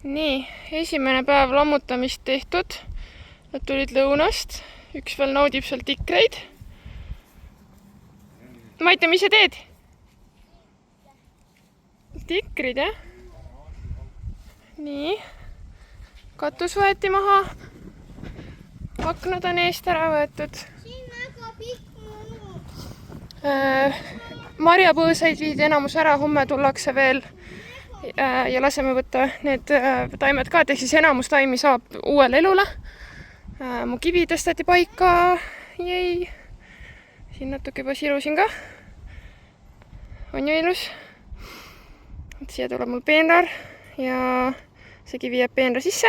Nii, esimene päev lammutamist tehtud. Nad tulid lõunast. Üks veel naudib seal tikreid. Maite, mis sa teed? Tikrid, jah? Nii. Katus võeti maha. Aknad on eest ära võetud. Marjapõõsaid viidi enamus ära, homme tullakse veel ja laseme võtta need taimed ka, et siis enamus taimi saab uuele elule. Mu kivi tõsteti paika, jäi. Siin natuke juba sirusin ka. On ju ilus. Siia tuleb mul peenrar ja see kivi jääb peenra sisse.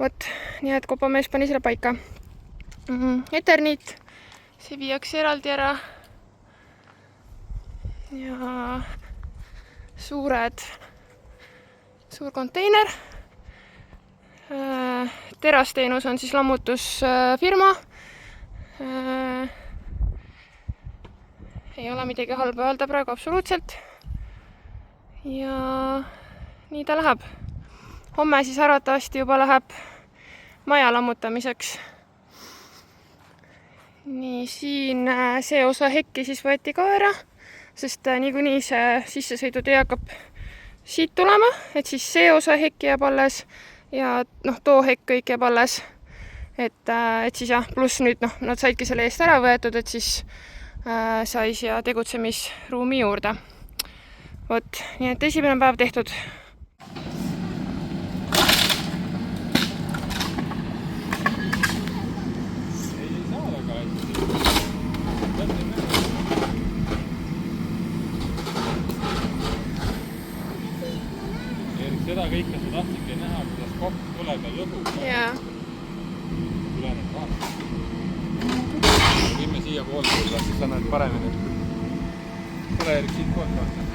Vot, nii et kopamees pani selle paika. Eterniit, see viiakse eraldi ära. Ja suur konteiner. Terasteenus on siis lammutusfirma. Ei ole midagi halba öelda praegu absoluutselt. Ja nii ta läheb. Homme siis arvatavasti juba läheb maja lammutamiseks. Nii, siin see osa hekki siis võeti ka ära, sest niikuinii see sissesõidutee hakkab siit tulema, et siis see osa hekki jääb alles ja too hekk kõik jääb alles. Et siis jah, pluss nüüd nad saidki selle eest ära võetud, et siis sai siia tegutsemisruumi juurde. Vot, nii et esimene päev tehtud. Seda kõike sa tahtsidki näha, kuidas kopp tuleb ja lõhub. Jaa. Tuleneb vaata. Võime siia poolt tulla, siis sa näed paremini. Tule Erik siit poolt vaata.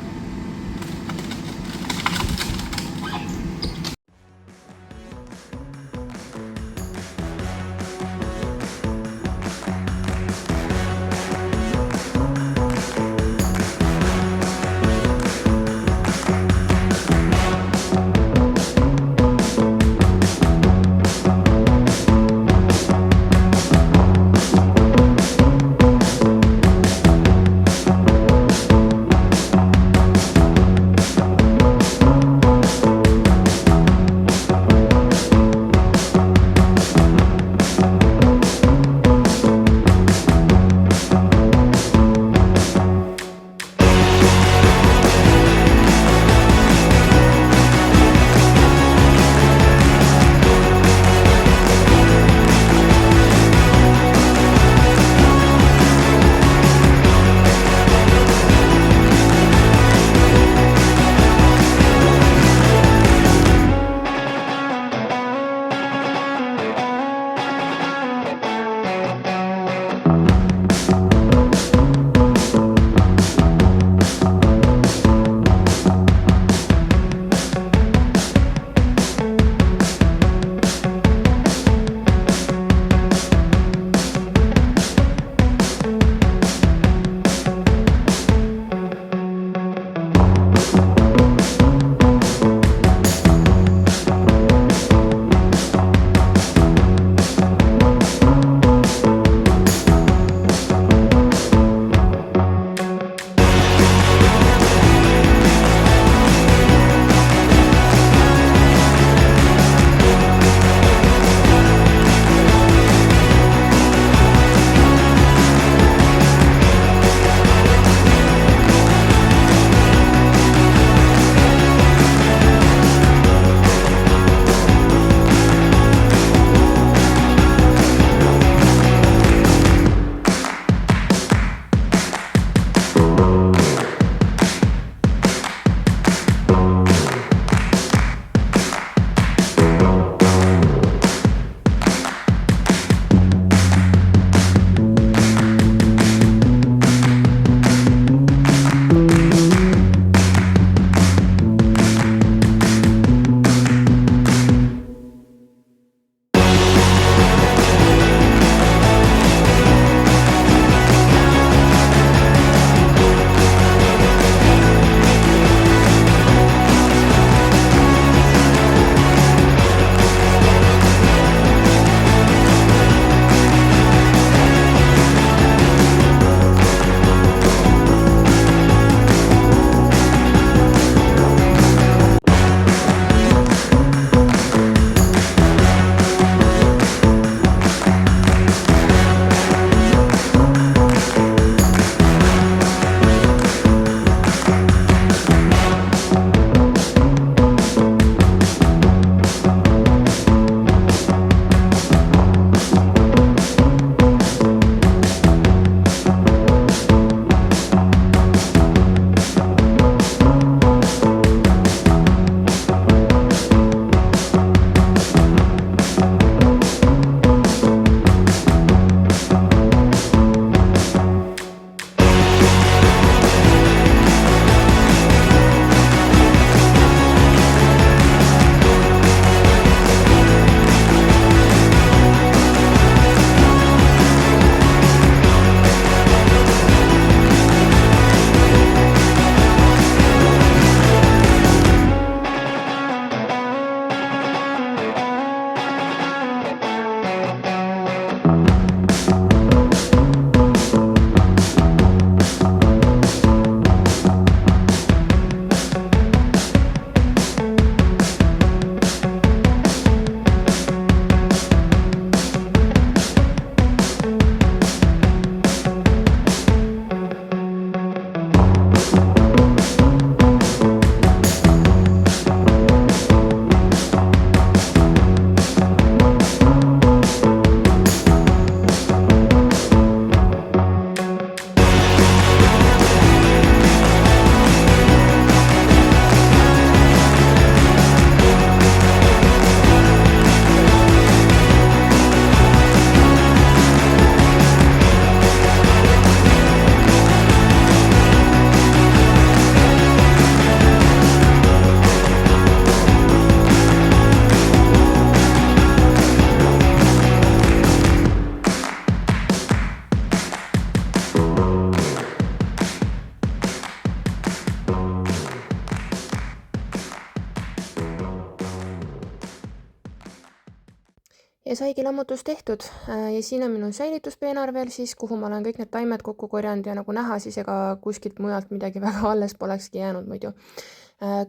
ja saigi lammutus tehtud ja siin on minu säilituspeenar veel siis, kuhu ma olen kõik need taimed kokku korjanud ja nagu näha, siis ega kuskilt mujalt midagi väga alles polekski jäänud muidu.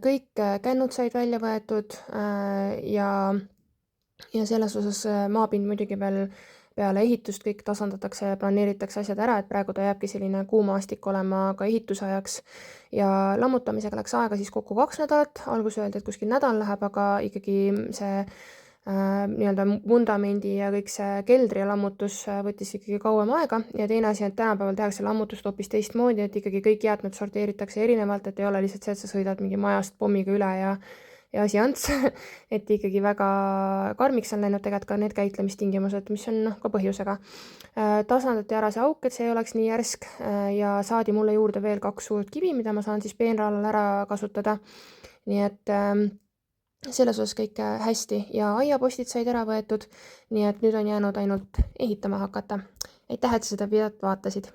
Kõik kännud said välja võetud ja selles osas maapind muidugi veel peale ehitust kõik tasandatakse ja planeeritakse asjad ära, et praegu ta jääbki selline kuumaastik olema ka ehitusajaks. Ja lammutamisega läks aega siis kokku 2 nädalat, alguses öeldi, et kuskil nädal läheb, aga ikkagi see nii-öelda vundamendi ja kõik see keldri lammutus võttis ikkagi kauem aega ja teine asi, et tänapäeval tehakse lammutust hoopis teistmoodi, et ikkagi kõik jäätmed sorteeritakse erinevalt, et ei ole lihtsalt see, et sa sõidad mingi majast pommiga üle ja asi ants, et ikkagi väga karmiks on läinud tegelikult ka need käitlemistingimused, mis on ka põhjusega. Tasandati ära see auk, et see ei oleks nii järsk ja saadi mulle juurde veel 2 suurt kivi, mida ma saan siis peenraalal ära kasutada. Nii et selles osas kõik hästi ja aiapostid said ära võetud, nii et nüüd on jäänud ainult ehitama hakata. Aitäh, et sa seda videot vaatasid!